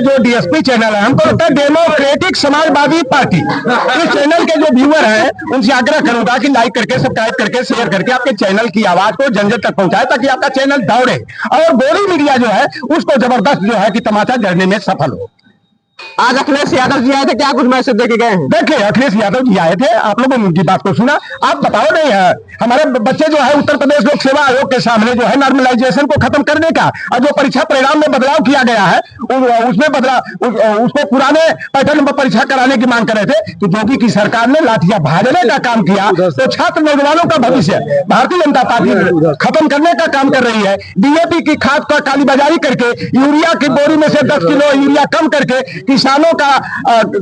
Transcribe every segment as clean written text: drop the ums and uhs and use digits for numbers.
जो DSP channel है, हमको लगता है डेमोक्रेटिक समाजवादी पार्टी, इस चैनल के जो व्यूअर हैं उनसे आग्रह करूंगा कि लाइक करके, सब्सक्राइब करके, शेयर करके आपके चैनल की आवाज को जन जन तक पहुंचाए, ताकि आपका चैनल दौड़े और गोरी मीडिया जो है उसको जबरदस्त जो है कि तमाचा जड़ने में सफल हो। आज अखिलेश यादव जी आए थे, क्या कुछ मैसेज देके गए हैं? देखिए, अखिलेश यादव जी आए थे, आप लोगों ने उनकी बात को सुना। आप बताओ नहीं है, हमारे बच्चे जो है उत्तर प्रदेश लोक सेवा आयोग के सामने जो है नॉर्मलाइजेशन को खत्म करने का और जो परीक्षा परिणाम में बदलाव किया गया है उसमें उसको पुराने पैटर्न पर परीक्षा कराने की मांग कर रहे थे। तो योगी की सरकार ने लाठियां भाजने का काम किया, तो छात्र नौजवानों का भविष्य भारतीय जनता पार्टी खत्म करने का काम कर रही है। डीएपी की खाद का कालीबाजारी करके यूरिया की बोरी में से 10 किलो यूरिया कम करके किसानों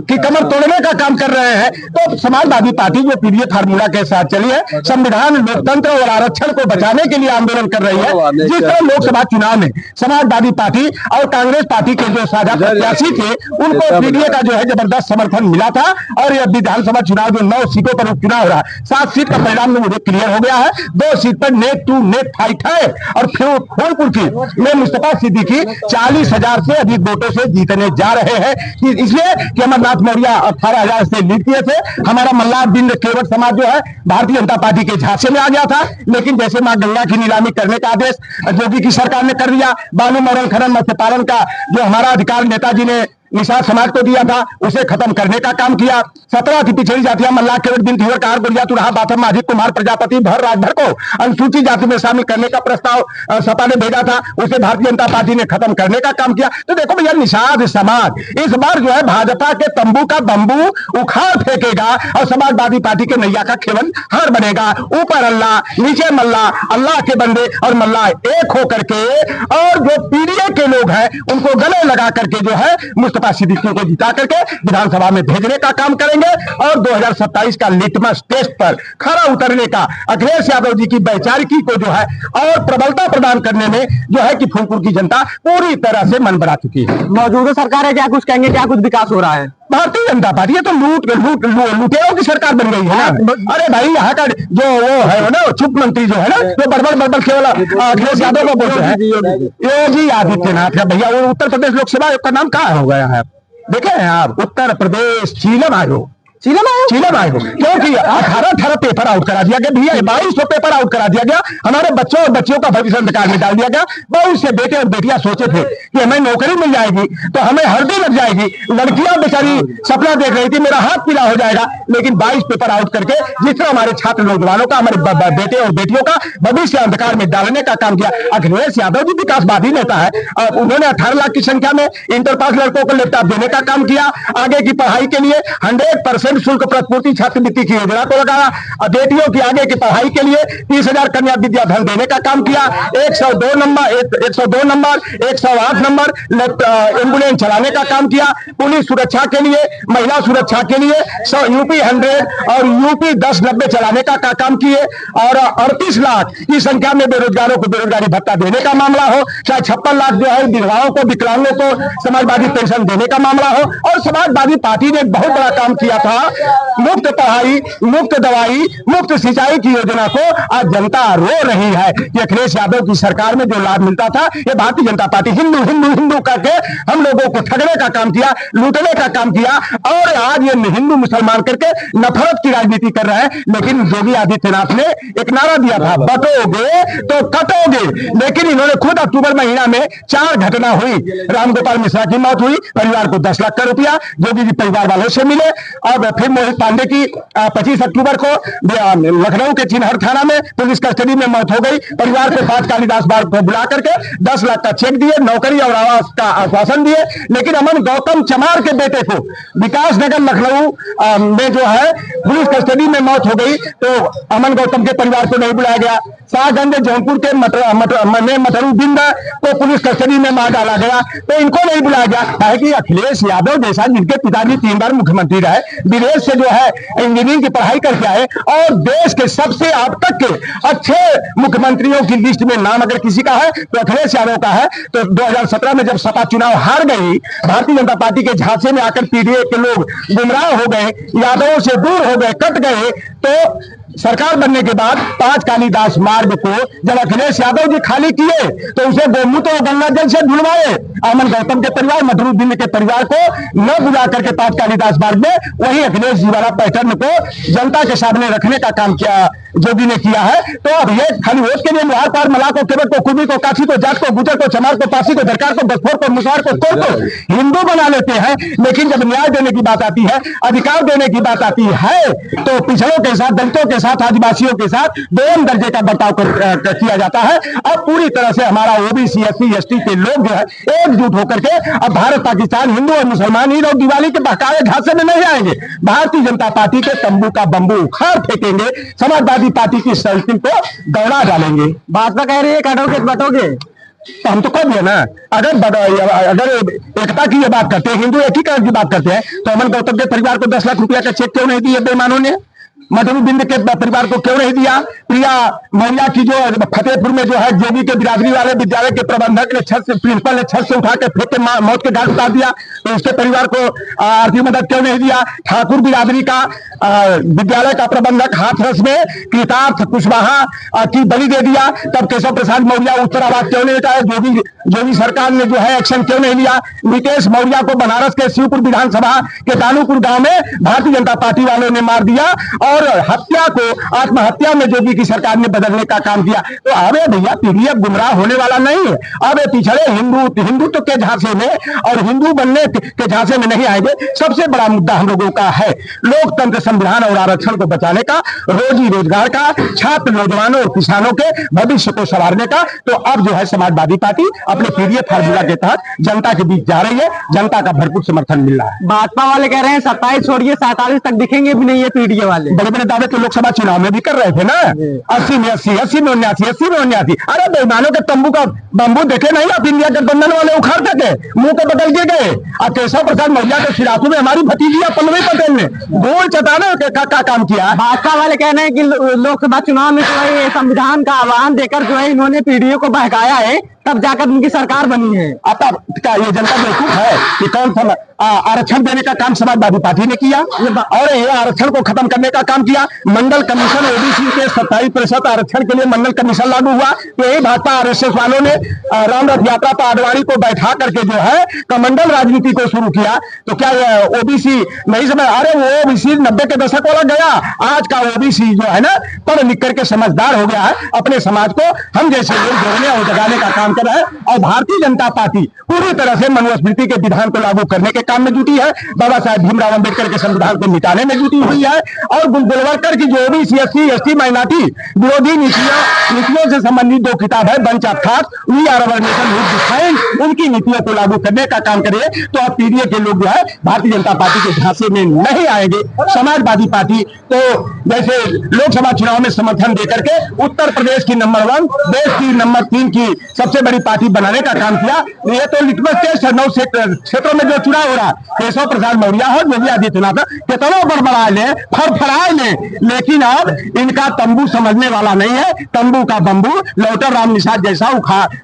की कमर तोड़ने का काम कर रहे हैं। तो समाजवादी पार्टी जो पीडीए फार्मूला के साथ चली है, संविधान, लोकतंत्र और आरक्षण को बचाने के लिए आंदोलन कर रही है। जिस तरह लोकसभा चुनाव में समाजवादी पार्टी और कांग्रेस पार्टी के जो साझा प्रत्याशी थे उनको पीडीए का जो है जबरदस्त समर्थन मिला था। और यह विधानसभा चुनाव जो 9 सीटों पर उपचुनाव हो रहा है, 7 सीट का परिणाम मुझे क्लियर हो गया है। 2 सीट पर नेक टू नेक फाइट है और फूलपुर की में मुस्तफा सिद्दीकी 40,000 से अधिक वोटों से जीतने जा रहे हैं। इसलिए कि अमरनाथ मौर्य 18,000 से लीड किए थे। हमारा मल्लाह बिंद केवट समाज जो है भारतीय जनता पार्टी के झांसे में आ गया था, लेकिन जैसे मां गंगा की नीलामी करने का आदेश योगी की सरकार ने कर दिया, बालू मरण खनन मत्स्य पालन का जो हमारा अधिकार नेताजी ने निषाद समाज को दिया था उसे खत्म करने का काम किया। 17 की पिछड़ी जातियां मल्लाह केवट बिन थीवर कार गुड़िया तुरहा बाथम माझी कुमार प्रजापति भर राजभर को अनुसूचित जाति में शामिल करने का प्रस्ताव सपा ने भेजा था, उसे भारतीय जनता पार्टी ने खत्म करने का काम किया। तो देखो भैया, निषाद समाज इस बार जो है भाजपा के तंबू का बंबू उखाड़ फेंकेगा और समाजवादी पार्टी के नैया का खेवन हार बनेगा। ऊपर अल्लाह, नीचे मल्लाह, अल्लाह के बंदे और मल्लाह एक होकर के, और जो पीडीए के लोग हैं उनको गले लगा करके जो है मुस्तफा सिद्दीकी को जिता करके विधानसभा में भेजने का काम करेंगे और 2027 का लिटमस टेस्ट पर खरा उतरने का अखिलेश यादव जी की वैचारिकी को जो है और प्रबलता प्रदान करने में जो है कि फूलपुर की जनता पूरी तरह से मन बना चुकी है। मौजूदा सरकार है, क्या कुछ कहेंगे, क्या कुछ विकास हो रहा है? भारतीय जनता पार्टी है तो लुटेरों की सरकार बन गई है ना। अरे भाई, यहाँ का जो वो है ना चुप मंत्री जो है ना, जो बड़बड़ केवल अखिलेश यादव को बोलते हैं योगी आदित्यनाथ है भैया। वो उत्तर प्रदेश लोक सेवा आयोग का नाम क्या हो गया है? देखे हैं आप, उत्तर प्रदेश चीलम आयोग, चीलम आयोग, क्योंकि 18 पेपर आउट करा दिया गया भैया, 2200 पेपर आउट करा दिया गया। हमारे बच्चों और बच्चियों का भविष्य अंधकार में डाल दिया गया। बहुत से बेटे और बेटियां सोचे थे कि हमें नौकरी मिल जाएगी तो हमें हल्दी लग जाएगी, लड़कियां बेचारी सपना देख रही थी मेरा हाथ पीला हो जाएगा, लेकिन 22 पेपर आउट करके जिस तरह हमारे छात्र नौजवानों का, हमारे बेटे और बेटियों का भविष्य अंधकार में डालने का काम किया। अखिलेश यादव जी विकासवादी नेता है, उन्होंने 18 लाख की संख्या में इंटर पास लड़कों को लैपटॉप देने का काम किया। आगे की पढ़ाई के लिए 100% शुल्क प्रतिपूर्ति छात्रवृत्ति की योजना को लगाया। बेटियों की आगे की पढ़ाई के लिए 30,000 कन्या विद्या धन देने का काम किया। 102 नंबर 108 नंबर एम्बुलेंस चलाने का काम किया। पुलिस सुरक्षा के लिए, महिला सुरक्षा के लिए यूपी 100 और यूपी 1090 चलाने का काम किए। और 38 लाख की संख्या में बेरोजगारों को बेरोजगारी भत्ता देने का मामला हो, चाहे 56 लाख जो है विधवाओं को, विकलांगों को समाजवादी पेंशन देने का मामला हो। और समाजवादी पार्टी ने बहुत बड़ा काम किया था, मुफ्त पढ़ाई, मुफ्त दवाई, मुफ्त सिंचाई की योजना को आज जनता रो रही है कि अखिलेश यादव की सरकार में जो लाभ मिलता था, ये भारतीय जनता पार्टी हिंदू हिंदू हिंदू करके हम लोगों को ठगने का काम किया, लूटने का काम किया। और आज ये हिंदू मुसलमान करके नफरत की राजनीति कर रहे हैं। लेकिन योगी आदित्यनाथ ने एक नारा दिया था, बटोगे तो कटोगे। लेकिन इन्होंने खुद अक्टूबर महीना में 4 घटना हुई। रामगोपाल मिश्रा की मौत हुई, परिवार को 10 लाख का रुपया योगी जी परिवार वालों से मिले। और फिर मोहित पांडे की 25 अक्टूबर को लखनऊ के चिन्हर थाना में पुलिस कस्टडी में मौत हो गई। परिवार को 5 कालिदास बाग को बुला करके 10 लाख का चेक दिए, नौकरी और आवास का आश्वासन दिए। लेकिन अमन गौतम चमार के बेटे को विकास नगर लखनऊ में जो है पुलिस कस्टडी में मौत हो गई, तो अमन गौतम के परिवार को नहीं बुलाया गया। शाहगंज जौनपुर के मटरू बिंद को पुलिस कस्टडी में मार डाला गया, तो इनको नहीं बुलाया गया। है कि अखिलेश यादव जैसा जिनके पिताजी 3 बार मुख्यमंत्री रहे, विदेश से जो है इंजीनियरिंग की पढ़ाई करके आए और देश के सबसे अब तक के अच्छे मुख्यमंत्रियों की लिस्ट में नाम अगर किसी का है तो अखिलेश यादव का है। तो 2017 में जब सपा चुनाव हार गई, भारतीय जनता पार्टी के झांसे में आकर पीडीए के लोग गुमराह हो गए, यादवों से दूर हो गए, कट गए, तो सरकार बनने के बाद 5 कालीदास मार्ग को जब अखिलेश यादव जी खाली किए तो उसे गोमूत्र और गंगा जल से धुलवाए। अमन गौतम के परिवार, मधुरुद्दीन के परिवार को न बुला करके 5 कालीदास मार्ग में वही अखिलेश जी वाला पैटर्न को जनता के सामने रखने का काम किया जोगी ने किया है। तो अब ये खाली वोट के लिए लोहार पार, मलाह को, केवट को, कुबी को, काठी को, जाट को, गुजर को, चमार को, पासी को, दरकार को, बसफोर को, मुसहर को, कोर को हिंदू बना लेते हैं। लेकिन जब न्याय देने की बात आती है, अधिकार देने की बात आती है, तो पिछड़ों के साथ, दलितों के साथ, आदिवासियों के साथ दोनों दर्जे का बर्ताव किया जाता है। अब पूरी तरह से हमारा ओबीसी, एससी, एसटी के लोग जो है एकजुट होकर के अब भारत पाकिस्तान, हिंदू और मुसलमान ही लोग दिवाली के बहकावे झांसे में नहीं आएंगे। भारतीय जनता पार्टी के तंबू का बंबू उखाड़ फेंकेंगे, समाजवादी पार्टी की सल्टिंग को दौड़ा डालेंगे। भाजपा कह रही है कटोगे बटोगे, तो हम तो कह दिए ना, अगर एकता की ये बात करते हैं, हिंदू एकीकरण की बात करते हैं, तो अमन गौतम के परिवार को 10 लाख रुपया का चेक क्यों नहीं दिए बेईमानों ने? मधुरुद्दीन के परिवार को क्यों नहीं दिया? प्रिया मौर्या की जो फतेहपुर में जो है जोगी के बिरादरी वाले विद्यालय के प्रबंधक ने प्रिंसिपल ने छत से उठा के फेंक के मौत के घाट उतार दिया, तो उसके परिवार को आर्थिक मदद क्यों नहीं दिया? ठाकुर बिरादरी का विद्यालय का प्रबंधक हाथरस में कृतार्थ कुशवाहा की बलि दे दिया, तब केशव प्रसाद मौर्य उत्तराबाद क्यों नहीं उठाया? जोगी सरकार ने जो है एक्शन क्यों नहीं लिया? नीतीश मौर्य को बनारस के शिवपुर विधानसभा के दानूपुर गांव में भारतीय जनता पार्टी वालों ने मार दिया और हत्या को आत्महत्या में जोगी की सरकार ने बदलने का काम किया। तो अबे भैया पीडीएफ गुमराह होने वाला नहीं है। अब पिछड़े हिंदुत्व के झांसे में और हिंदू बनने के झांसे में नहीं आएंगे। सबसे बड़ा मुद्दा हम लोगों का है लोकतंत्र, संविधान और आरक्षण को बचाने का, रोजी रोजगार का, छात्र, नौजवानों और किसानों के भविष्य को संवारने का। तो अब जो है समाजवादी पार्टी अपने पीडीएफ फार्मूला के तहत जनता के बीच जा रही है, जनता का भरपूर समर्थन मिल रहा है। भाजपा वाले कह रहे हैं 27 छोड़िए 47 तक दिखेंगे भी नहीं ये पीडीए वाले। बड़े बड़े दावे तो लोकसभा चुनाव में भी कर रहे थे ना, 80 में 80, 80 में 79, 80 में 79। अरे बेईमानों के तंबू का बंबू देखे नहीं आप? इंडिया गठबंधन वाले उखाड़ सके, मुंह को बदल के गए। और केशव प्रसाद मौर्य के खिलाफी में हमारी भतीजी पल्लवी पटेल ने गोल चटाने का काम किया। भाजपा वाले कह रहे हैं कि लोकसभा चुनाव में जो है संविधान का आह्वान देकर जो है इन्होंने पीडीए को बहकाया है, तब जाकर उनकी सरकार बनी है। अब क्या ये जनता बेवकूफ है कि कौन आरक्षण देने का काम समाजवादी पार्टी ने किया और ये आरक्षण को खत्म करने का काम किया? मंडल कमीशन ओबीसी के 27% आरक्षण के लिए मंडल कमीशन लागू हुआ, तो यही भाजपा आरएसएस वालों ने राम रथ यात्रा पर आडवाणी को बैठा करके जो है कमंडल राजनीति को शुरू किया। तो क्या ओबीसी नहीं समझ? अरे वो ओबीसी 90 के दशक वाला गया, आज का ओबीसी जो है ना पढ़ लिख करके समझदार हो गया है, अपने समाज को हम जैसे लोग जोड़ने और जगाने का काम कर रहा है। और भारतीय जनता पार्टी पूरी तरह से मनुस्मृति के विधान को लागू करने के काम में जुटी है, बाबा साहेब भीमराव अम्बेडकर के संविधान को मिटाने में जुटी हुई है और गुलवलकर की जो भी एससी एसटी माइनॉरिटी विरोधी नीतियों से संबंधित 2 किताब है, bunch of thoughts, we are our nation who define, उनकी नीतियों को लागू करने का काम करिए। तो अब पीडीए के लोग जो है भारतीय जनता पार्टी के झांसे में नहीं आएंगे। समाजवादी पार्टी तो जैसे लोकसभा चुनाव में समर्थन देकर के उत्तर प्रदेश की नंबर 1, देश की नंबर 3 की सबसे बड़ी पार्टी बनाने का काम किया। ये तो लिटमस टेस्ट है 9 क्षेत्रों में जो चुनाव हो रहा, केशव प्रसाद मौर्य हो, योगी आदित्यनाथ कितना बड़बड़ा ले, फड़फड़ाए ले, लेकिन अब इनका तंबू समझने वाला नहीं है। तंबू का बंबू लौटर राम निषाद जैसा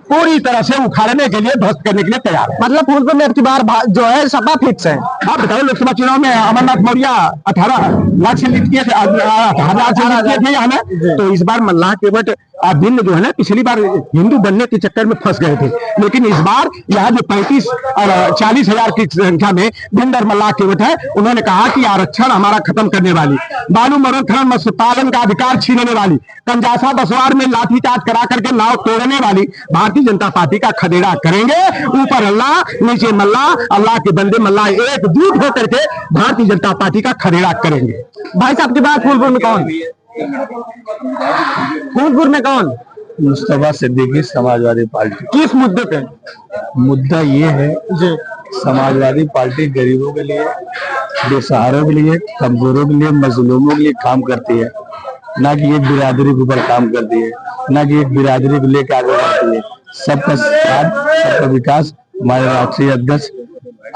पूरी तरह से उखाड़ने के लिए, ध्वस्त करने के लिए तैयार है। मतलब फूलपुर में अब की बार जो है सपा फिक्स है। आप बताओ लोकसभा चुनाव में अमरनाथ मौर्य 18 लाख से जीत किए थे, 1000 से जीत किए थे यहाँ में। तो इस बार मल्लाह केवट भिन्न जो है ना, पिछली बार हिंदू बनने के चक्कर में फंस गए थे, लेकिन इस बार यहाँ जो 35 और 40 हजार की संख्या में भिंडर मल्लाह केवट है, उन्होंने कहा कि आरक्षण हमारा खत्म करने वाली, बालू मरण खनन मत्स्य पालन का अधिकार छीनने वाली, कंजासा बसवार में लाठीचार्ज करा करके नाव तोड़ने वाली भारतीय जनता पार्टी का खदेड़ा करेंगे। ऊपर अल्लाह, नीचे मल्लाह, अल्लाह के बंदे मल्लाह एकजुट होकर के भारतीय जनता पार्टी का खदेड़ा करेंगे। भाई साहब की बात फूलपुर में कौन? फूलपुर में कौन? मुस्तफा सिद्दीकी, समाजवादी पार्टी। किस मुद्दे पे? मुद्दा ये है जी, समाजवादी पार्टी गरीबों के लिए, बेसहारों के लिए, कमजोरों के लिए, मजलूमों के लिए काम करती है, ना कि एक बिरादरी के ऊपर काम करती है, ना कि एक बिरादरी को लेकर आगे बढ़ती है। सबका साथ, सबका विकास हमारे राष्ट्रीय अध्यक्ष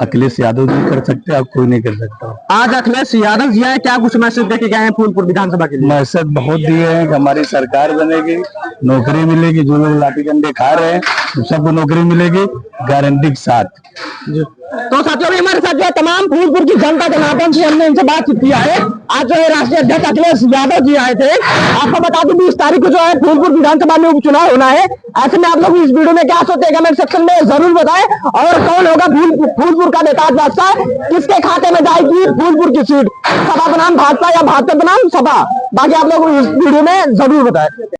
अखिलेश यादव जी कर सकते हैं, अब कोई नहीं कर सकता। आज अखिलेश यादव जी आए, क्या कुछ मैसेज देके गए हैं फूलपुर विधानसभा के लिए? मैसेज बहुत दिए हैं कि हमारी सरकार बनेगी, नौकरी मिलेगी। जो लोग लाठी डंडे खा रहे हैं सबको नौकरी मिलेगी गारंटी के साथ। तो साथियों अभी हमारे साथ जो है तमाम फूलपुर की जनता के माध्यम से हमने इनसे बातचीत किया है। आज जो है राष्ट्रीय अध्यक्ष अखिलेश यादव जी आए थे। आपको बता दूं 20 तारीख को जो है फूलपुर विधानसभा में उपचुनाव होना है। ऐसे में आप लोग इस वीडियो में क्या सोचते हैं कमेंट सेक्शन में जरूर बताएं। और कौन होगा फूलपुर का नेता बादशाह, किसके खाते में जाएगी फूलपुर की सीट, सपा बनाम भाजपा या भाजपा बनाम सपा, बाकी आप लोग इस वीडियो में जरूर बताएं।